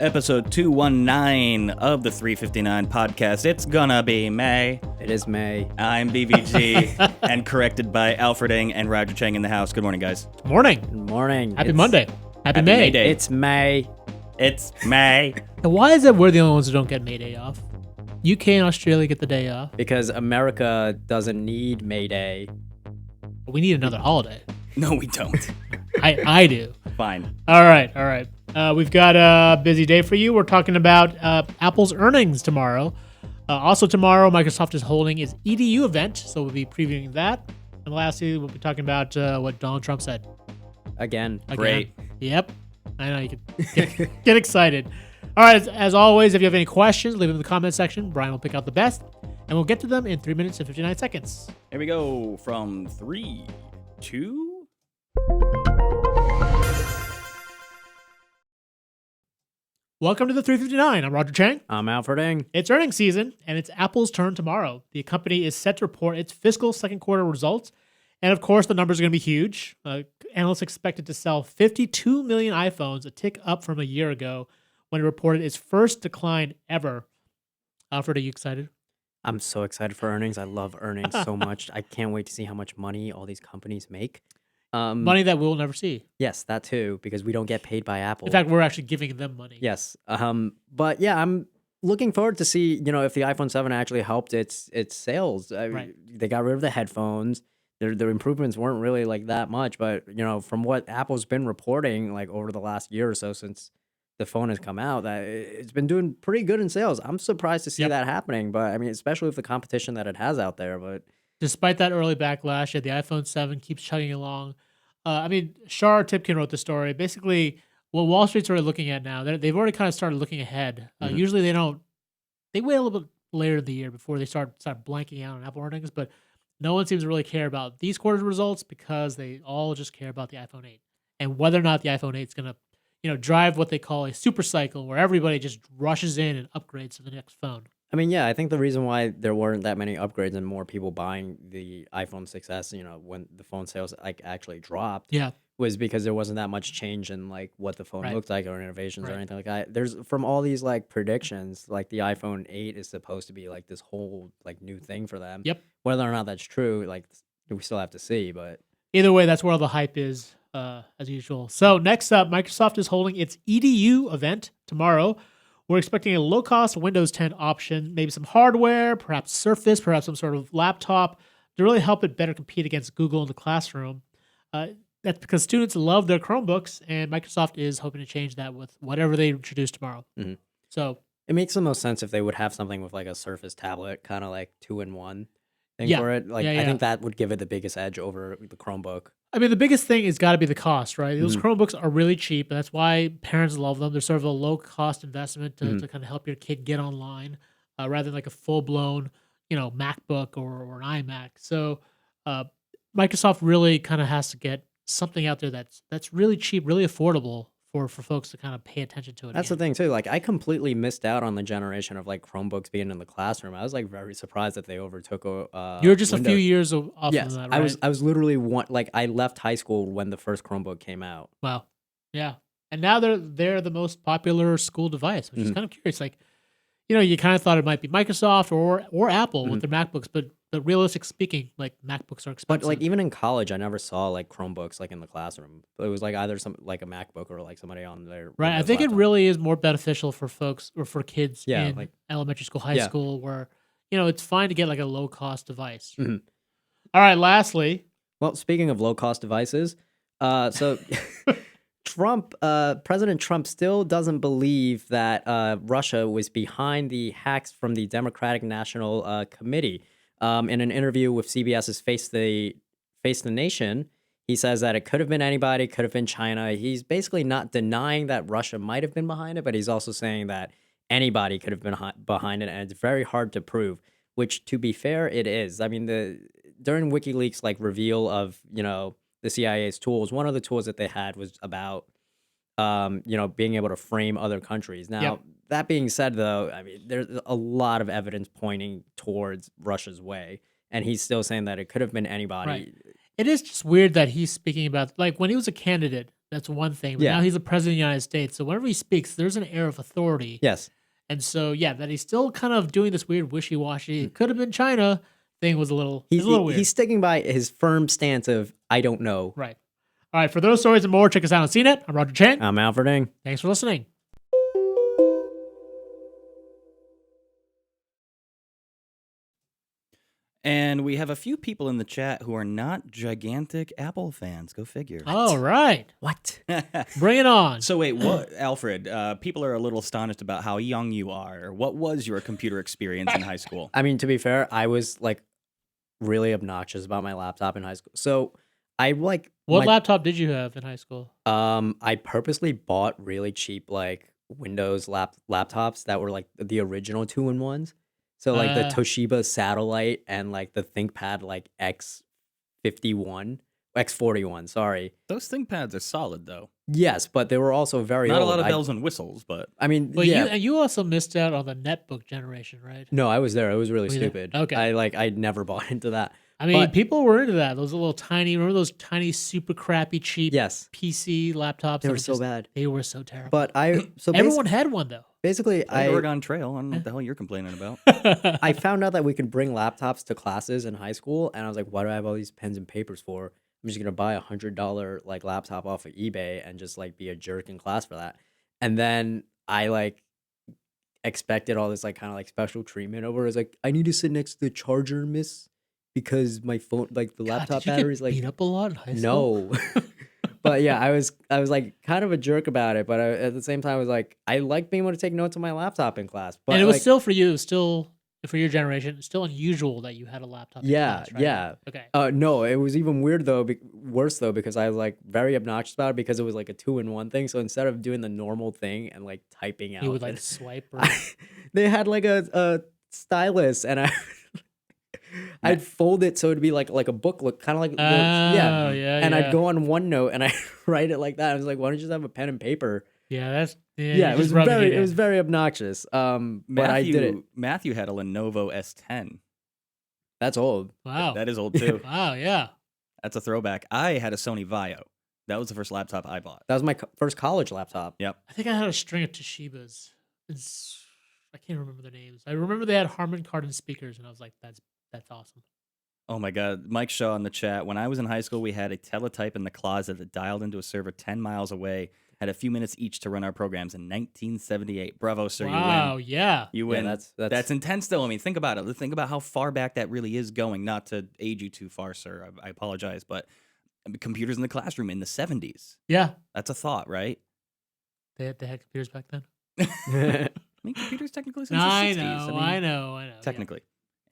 Episode 219 of the 359 podcast. It's gonna be May. It is May. I'm BVG and corrected by Alfred Ng and Roger Cheng in the house. Good morning, guys. Good morning. Good morning. Happy Monday. Happy May. May Day. It's May. It's May. Now, why is it we're the only ones who don't get May Day off? UK and Australia get the day off. Because America doesn't need May Day. But we need another holiday. No, we don't. I do. Fine. All right. We've got a busy day for you. We're talking about Apple's earnings tomorrow. Also tomorrow, Microsoft is holding its EDU event, so we'll be previewing that. And lastly, we'll be talking about what Donald Trump said. Again. Great. Yep. I know you can get excited. All right. As always, if you have any questions, leave them in the comment section. Brian will pick out the best, and we'll get to them in 3 minutes and 59 seconds. Here we go. From 3, 2. Welcome to the 359. I'm Roger Cheng. I'm Alfred Ng. It's earnings season, and it's Apple's turn tomorrow. The company is set to report its fiscal second quarter results, and of course, the numbers are going to be huge. Analysts expect it to sell 52 million iPhones, a tick up from a year ago when it reported its first decline ever. Alfred, are you excited? I'm so excited for earnings. I love earnings so much. I can't wait to see how much money all these companies make. Money that we'll never see. Yes, that too, because we don't get paid by Apple. In fact, we're actually giving them money. Yes. But yeah, I'm looking forward to see, if the iPhone 7 actually helped its sales. Right. They got rid of the headphones. Their improvements weren't really like that much, but from what Apple's been reporting like over the last year or so since the phone has come out, that it's been doing pretty good in sales. I'm surprised to see that happening, but I mean, especially with the competition that it has out there. But despite that early backlash, the iPhone 7 keeps chugging along. Shar Tipkin wrote the story. Basically, what Wall Street's already looking at now, they've already kind of started looking ahead. Usually they don't. They wait a little bit later in the year before they start blanking out on Apple earnings, but no one seems to really care about these quarter's results because they all just care about the iPhone 8 and whether or not the iPhone 8 is going to drive what they call a super cycle where everybody just rushes in and upgrades to the next phone. I mean, yeah, I think the reason why there weren't that many upgrades and more people buying the iPhone 6s, when the phone sales actually dropped, was because there wasn't that much change in like what the phone looked like or innovations or anything like that. There's from all these like predictions, like the iPhone 8 is supposed to be like this whole like new thing for them. Yep. Whether or not that's true, like we still have to see. But either way, that's where all the hype is, as usual. So next up, Microsoft is holding its EDU event tomorrow. We're expecting a low-cost Windows 10 option, maybe some hardware, perhaps Surface, perhaps some sort of laptop to really help it better compete against Google in the classroom. That's because students love their Chromebooks, and Microsoft is hoping to change that with whatever they introduce tomorrow. Mm-hmm. So it makes the most sense if they would have something with like a Surface tablet, kind of like 2-in-1 thing for it. Like I think that would give it the biggest edge over the Chromebook. I mean, the biggest thing has got to be the cost, right? Those Chromebooks are really cheap, and that's why parents love them. They're sort of a low-cost investment to kind of help your kid get online, rather than like a full-blown, MacBook or an iMac. So Microsoft really kind of has to get something out there that's really cheap, really affordable for folks to kind of pay attention to it. That's the thing too. Like I completely missed out on the generation of like Chromebooks being in the classroom. I was like very surprised that they overtook. You were just Windows. A few years off Yes, from that, right? I was literally I left high school when the first Chromebook came out. Wow. Yeah. And now they're the most popular school device, which is kind of curious. Like, you kind of thought it might be Microsoft or Apple with their MacBooks, but realistic speaking, like MacBooks are expensive. But like even in college, I never saw like Chromebooks like in the classroom. It was like either like a MacBook or like somebody on their right. Windows I think laptop. It really is more beneficial for folks or for kids in like elementary school, high school, where it's fine to get like a low cost device. Mm-hmm. All right. Lastly, well, speaking of low cost devices, so President Trump still doesn't believe that Russia was behind the hacks from the Democratic National Committee. In an interview with CBS's Face the Nation, he says that it could have been anybody, could have been China. He's basically not denying that Russia might have been behind it, but he's also saying that anybody could have been behind it, and it's very hard to prove, which, to be fair, it is. I mean, during WikiLeaks' like reveal of, the CIA's tools, one of the tools that they had was about being able to frame other countries. Now, that being said, though, I mean, there's a lot of evidence pointing towards Russia's way, and he's still saying that it could have been anybody. Right. It is just weird that he's speaking about, like, when he was a candidate, that's one thing. But Yeah. now he's the president of the United States. So whenever he speaks, there's an air of authority. Yes. And so, yeah, that he's still kind of doing this weird wishy-washy. It could have been China thing was a little weird. He's sticking by his firm stance of, I don't know. Right. All right. For those stories and more, check us out on CNET. I'm Roger Cheng. I'm Alfred Ng. Thanks for listening. And we have a few people in the chat who are not gigantic Apple fans. Go figure. All right. What? Bring it on. So wait, what, Alfred? People are a little astonished about how young you are. What was your computer experience in high school? I mean, to be fair, I was like really obnoxious about my laptop in high school. So I like What laptop did you have in high school? I purposely bought really cheap like Windows laptops that were like the original 2-in-1s. So like the Toshiba Satellite and like the ThinkPad like X41, sorry. Those ThinkPads are solid though. Yes, but they were also very Not old. a lot of bells and whistles, but I mean, But yeah. you also missed out on the netbook generation, right? No, I was there. It was really Were you there? stupid. Okay. I never bought into that. I mean, But- people were into that. Those little tiny, remember those tiny, super crappy, cheap Yes. PC laptops? They that were so bad. They were so terrible. But Everyone had one though. basically I Oregon Trail. I don't know what the hell you're complaining about. I found out that we could bring laptops to classes in high school, and I was like, "Why do I have all these pens and papers for? I'm just gonna buy $100 like laptop off of eBay and just like be a jerk in class for that." And then I like expected all this like kind of like special treatment over. It's like, I need to sit next to the charger, miss, because my phone, like the laptop did you battery's get like beat up a lot in high school? no. But yeah, I was like kind of a jerk about it, but at the same time, I was like, I like being able to take notes on my laptop in class. But And it was like, still for you, still for your generation, it's still unusual that you had a laptop. In Yeah, class, right? yeah. Okay. no, it was even worse though, because I was like very obnoxious about it because it was like a 2-in-1 thing. So instead of doing the normal thing and like typing out, You would like swipe or they had like a stylus, and I'd fold it so it'd be like a booklet, kind of like yeah. And I'd go on OneNote and I write it like that. I was like, why don't you just have a pen and paper? Yeah, that's Yeah, it was very obnoxious. But I did it. Matthew had a Lenovo S10. That's old. Wow. That is old too. Wow, yeah. That's a throwback. I had a Sony Vaio. That was the first laptop I bought. That was my first college laptop. Yep. I think I had a string of Toshibas. I can't remember the names. I remember they had Harman Kardon speakers, and I was like, that's awesome. Oh my God. Mike Shaw in the chat. When I was in high school, we had a teletype in the closet that dialed into a server 10 miles away, had a few minutes each to run our programs in 1978. Bravo, sir. Wow, You win. yeah. You win. Yeah, That's intense, though. I mean, think about it. Think about how far back that really is going. Not to age you too far, sir. I apologize. But computers in the classroom in the 70s. Yeah. That's a thought, right? They had computers back then. I mean, computers technically since I the 60s. know, I know. Technically,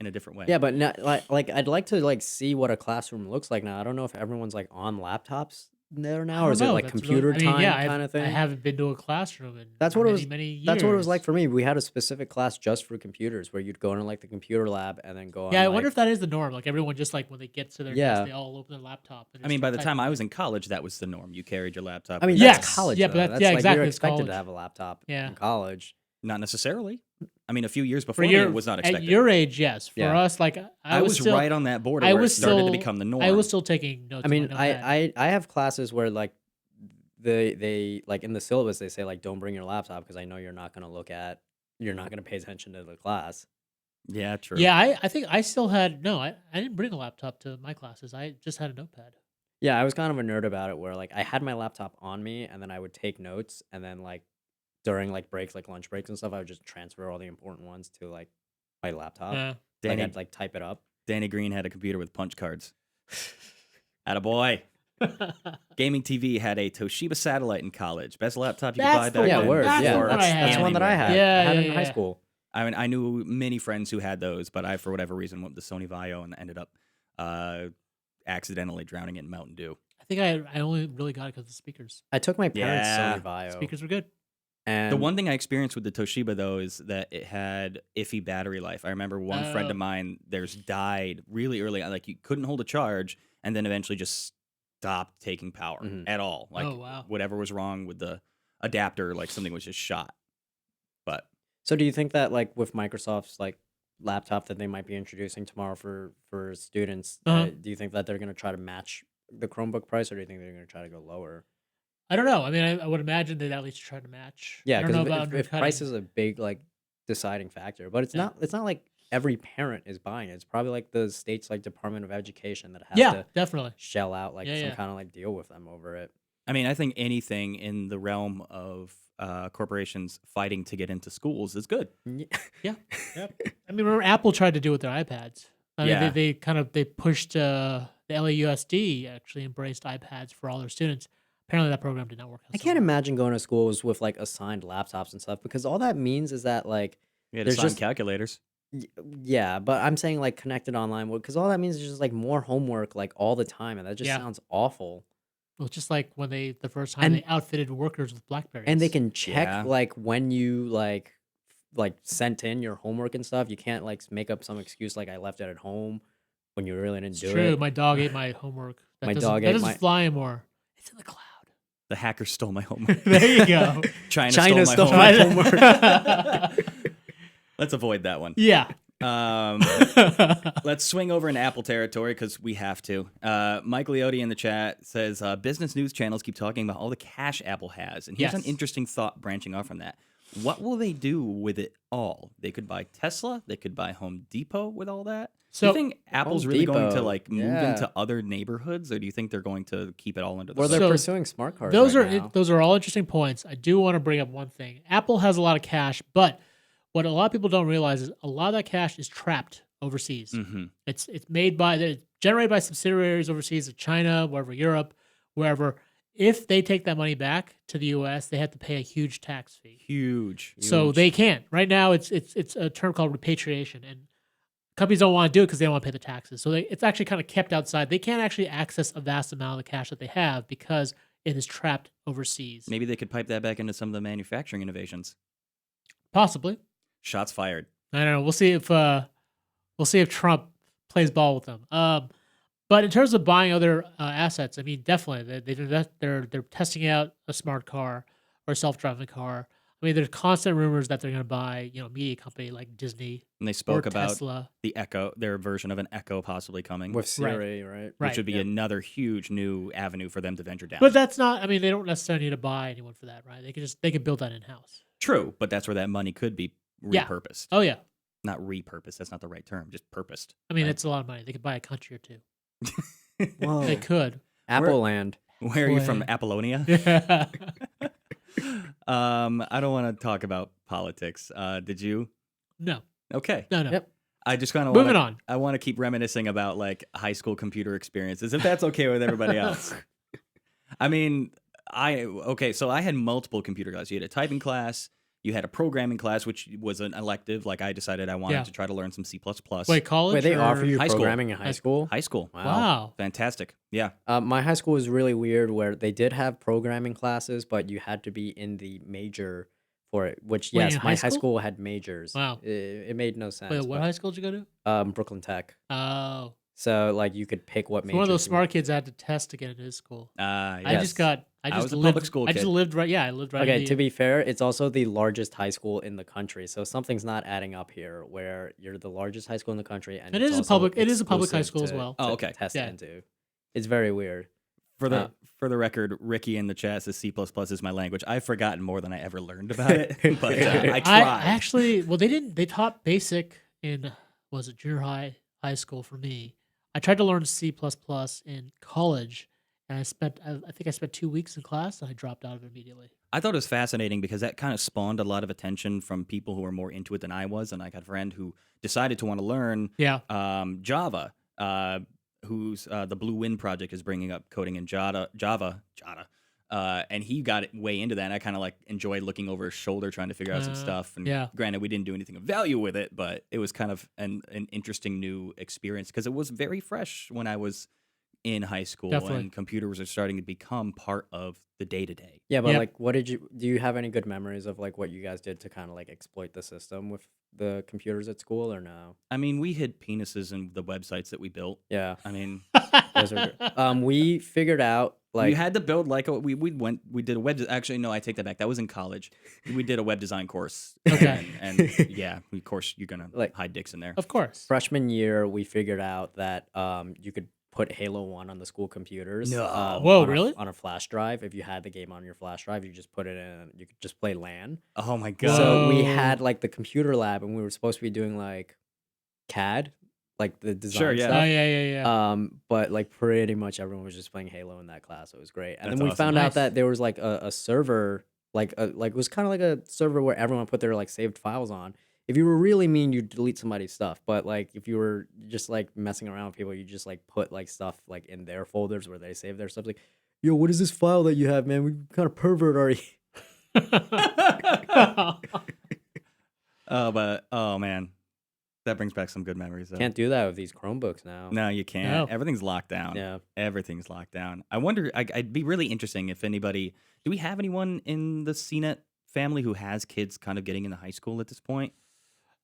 in a different way. Yeah, but not, like I'd like to like see what a classroom looks like now. I don't know if everyone's like on laptops there now, or is it like computer time kind of thing? I haven't been to a classroom in That's what many years. That's what it was like for me. We had a specific class just for computers where you'd go into like the computer lab and then go on. Yeah, I like, wonder if that is the norm. Like everyone just like when they get to their Yeah. desk, they all open their laptop. And I mean, just by the type time I away. was in college, that was the norm. You carried your laptop. I mean, with Yes. that's college. Yeah, though. but That's yeah, like exactly, you're it's expected college. to have a laptop Yeah. in college. Not necessarily. I mean, a few years for before me, your it was not expected. at your age, yes. For Yeah. us, like I was still, right on that border I where was it started still- to become the norm. I was still taking notes. I mean, on my notepad. I have classes where like they like in the syllabus they say like don't bring your laptop because I know you're not gonna pay attention to the class. Yeah, true. Yeah, I think I still had I didn't bring a laptop to my classes. I just had a notepad. Yeah, I was kind of a nerd about it where like I had my laptop on me and then I would take notes and then like during like breaks, like lunch breaks and stuff, I would just transfer all the important ones to like my laptop. Yeah. Like Danny, I'd like type it up. Danny Green had a computer with punch cards. Attaboy. Gaming TV had a Toshiba Satellite in college. Best laptop you could buy That's the back Yeah, then. word. That's Yeah, the one I had. that's one that I had. Yeah, I had it yeah, in high yeah. school. I mean, I knew many friends who had those, but I, for whatever reason, went with the Sony Vaio and ended up accidentally drowning it in Mountain Dew. I think I only really got it because of the speakers. I took my parents' Yeah. Sony Vaio. Speakers were good. And The one thing I experienced with the Toshiba, though, is that it had iffy battery life. I remember one friend Oh. of mine, theirs died really early. Like, you couldn't hold a charge, and then eventually just stopped taking power Mhm. at all. Like, Oh, wow. whatever was wrong with the adapter, like, something was just shot. But So do you think that like with Microsoft's like laptop that they might be introducing tomorrow for students, Uh-huh. do you think that they're going to try to match the Chromebook price, or do you think they're going to try to go lower? I don't know. I mean, I would imagine they'd at least try to match. Yeah, I don't know because about if price undercutting. is a big like deciding factor, but Yeah. it's not like every parent is buying it. It's probably like the state's like Department of Education that has Yeah, to definitely. shell out like Yeah, some yeah. kind of like deal with them over it. I mean, I think anything in the realm of corporations fighting to get into schools is good. Yeah. Yep. I mean, remember Apple tried to do it with their iPads. I mean, Yeah. they kind of pushed the LAUSD actually embraced iPads for all their students. Apparently, that program did not work out. I so can't well. imagine going to schools with like assigned laptops and stuff because all that means is that like We had there's assigned just calculators. y- yeah, but I'm saying like connected online because all that means is just like more homework like all the time, and that just Yeah. sounds awful. Well, just like when the first time And they outfitted workers with Blackberries. and they can check Yeah. like when you like sent in your homework and stuff. You can't like make up some excuse like I left it at home when you really didn't It's do true. it. My dog ate my homework. My dog ate doesn't my- fly anymore. It's in the cloud. The hacker stole my homework. There you go. China stole stole my my homework. Let's avoid that one. Yeah. Let's swing over into Apple territory because we have to. Mike Leotti in the chat says business news channels keep talking about all the cash Apple has, and here's an Yes. interesting thought branching off from that. What will they do with it all? They could buy Tesla. They could buy Home Depot with all that. Do So you think Apple's Home really going to Depot, like move yeah. into other neighborhoods, or do you think they're going to keep it all under the Well, sun? they're So, pursuing smart cards. those right are now. those are all interesting points. I do want to bring up one thing. Apple has a lot of cash, but what a lot of people don't realize is a lot of that cash is trapped overseas. Mm-hmm. It's generated by subsidiaries overseas, China, wherever, Europe, wherever. If they take that money back to the U.S., they have to pay a huge tax fee. Huge. So they can't. Right now, it's a term called repatriation, and companies don't want to do it because they don't want to pay the taxes. So it's actually kind of kept outside. They can't actually access a vast amount of the cash that they have because it is trapped overseas. Maybe they could pipe that back into some of the manufacturing innovations. Possibly. Shots fired. I don't know. We'll see if Trump plays ball with them. But in terms of buying other assets, I mean, definitely they're testing out a smart car or a self-driving car. I mean, there's constant rumors that they're going to buy, a media company like Disney And they or spoke about Tesla. the Echo, their version of an Echo possibly coming, with Siri, right? Right. which would be yeah. another huge new avenue for them to venture down. But that's not. I mean, they don't necessarily need to buy anyone for that, right? They could build that in house. True, but that's where that money could be Yeah. repurposed. Oh yeah. Not repurposed. That's not the right term. Just purposed. I mean, right? it's a lot of money. They could buy a country or two. Whoa. They could. Apple Land. Where are you from? Boy. Apollonia? Yeah. I don't want to talk about politics. Did you? No. Okay. No. Yep. I just kind of Moving on. I want to keep reminiscing about like high school computer experiences, if that's okay with everybody else. I mean, so I had multiple computer classes. You had a typing class, you had a programming class, which was an elective. Like I decided I wanted Yeah. to try to learn some C++. Wait, college? Wait, they or- offer you high school. programming in high school? High school. Wow. Fantastic. Yeah. My high school was really weird where they did have programming classes, but you had to be in the major for it, which, Wait, yes, in my high high school? school had majors. Wow. It made no sense. Wait, what but, high school did you go to? Brooklyn Tech. Oh. So, like, you could pick what So major. one of those you smart kids had to test to get into his school. Yes. I just was a lived, public school I just kid. lived right. Yeah, I lived right. Okay, in to the- be fair, it's also the largest high school in the country, so something's not adding up here. Where you're the largest high school in the country, and It it's is a also public- it is a public high exclusive school as to- well. Oh, to okay. Test Yeah. into. It's very weird. For the record, Ricky in the chat says C++ is my language. I've forgotten more than I ever learned about it, but I tried. I actually, well, they taught basic in, was it junior high school for me. I tried to learn C++ in college, and I think I spent 2 weeks in class, and I dropped out of it immediately. I thought it was fascinating because that kind of spawned a lot of attention from people who were more into it than I was, and I got a friend who decided to want to learn Yeah. Java, who's the Blue Wind project is bringing up coding in Java, and he got way into that. And I kind of like enjoyed looking over his shoulder trying to figure out some stuff. And yeah. granted, we didn't do anything of value with it, but it was kind of an interesting new experience because it was very fresh when I was in high school, Definitely. and computers are starting to become part of the day to day. Yeah, but Yep. like, do you have any good memories of like what you guys did to kind of like exploit the system with the computers at school, or no? I mean, we hid penises in the websites that we built. Yeah, I mean, those are. We figured out like we had to build like we did a web. Actually, no, I take that back. That was in college. We did a web design course. Okay. and yeah, of course you're gonna Like- hide dicks in there. Of course. freshman year. We figured out that you could put Halo 1 on the school computers. No. Whoa, on really? on a flash drive. If you had the game on your flash drive, you just put it in. You could just play LAN. Oh my god. So we Whoa. had like the computer lab, and we were supposed to be doing like CAD, like the design Sure, yeah. Oh, stuff. yeah. But like pretty much everyone was just playing Halo in that class. It was great. And That's then we awesome. found Nice. out that there was like a server, like it was kind of like a server where everyone put their like saved files on. If you were really mean, you delete somebody's stuff. But like if you were just like messing around with people, you just like put like stuff like in their folders where they save their stuff. Like, yo, what is this file that you have, man? We kind of pervert are you? Oh man, that brings back some good memories. Though. Can't do that with these Chromebooks now. No, you can't. No. Everything's locked down. Yeah. Everything's locked down. I wonder. I'd be really interesting if anybody. Do we have anyone in the CNET family who has kids kind of getting into high school at this point?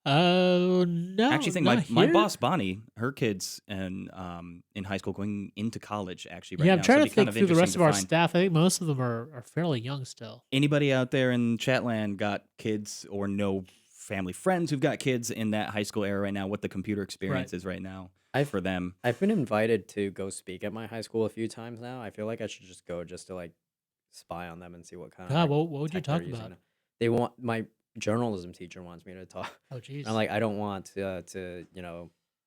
Oh no! Actually, think not my here. boss Bonnie, her kids in high school going into college actually right Yeah, now. I'm trying so to it'd be kind think of through the rest interesting of our to find. staff. I think most of them are fairly young still. Anybody out there in Chatland got kids or know family friends who've got kids in that high school era right now? What the computer experience is right now for them? I've been invited to go speak at my high school a few times now. I feel like I should just go just to like spy on them and see what kind of God, like, what would you tech they're talk using. about? They want my journalism teacher wants me to talk. Oh, jeez. I'm like, I don't want to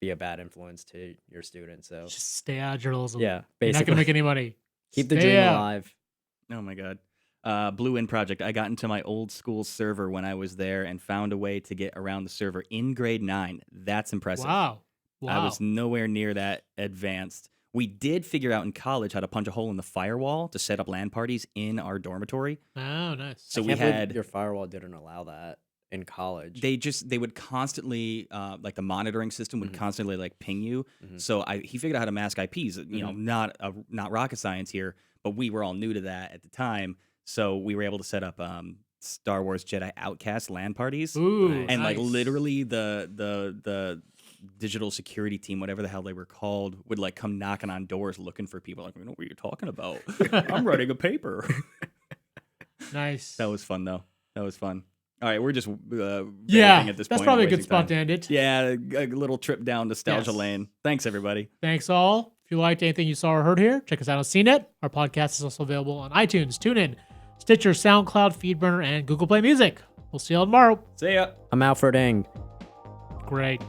be a bad influence to your students. So Just stay out of journalism. yeah, You're not basically gonna make any money. keep the Stay dream out. alive. Oh my god. Blue In Project. I got into my old school server when I was there and found a way to get around the server in grade 9. That's impressive. Wow. I was nowhere near that advanced. We did figure out in college how to punch a hole in the firewall to set up LAN parties in our dormitory. Oh, nice. So I we can't believe had your firewall didn't allow that in college. they would constantly like the monitoring system would Mhm. constantly like ping you. Mhm. So he figured out how to mask IPs. You know, Mhm. not rocket science here, but we were all new to that at the time. So we were able to set up Star Wars Jedi Outcast LAN parties. Ooh, And like nice. literally the digital security team, whatever the hell they were called, would like come knocking on doors looking for people. Like, we know what you're talking about. I'm writing a paper. Nice. That was fun though. That was fun. All right, we're just yeah. at this That's point, probably a good wasting spot time. to end it. Yeah, a little trip down nostalgia Yes. lane. Thanks everybody. Thanks all. If you liked anything you saw or heard here, check us out on CNET. Our podcast is also available on iTunes, TuneIn, Stitcher, SoundCloud, FeedBurner, and Google Play Music. We'll see you all tomorrow. See ya. I'm Alfred Ng. Great.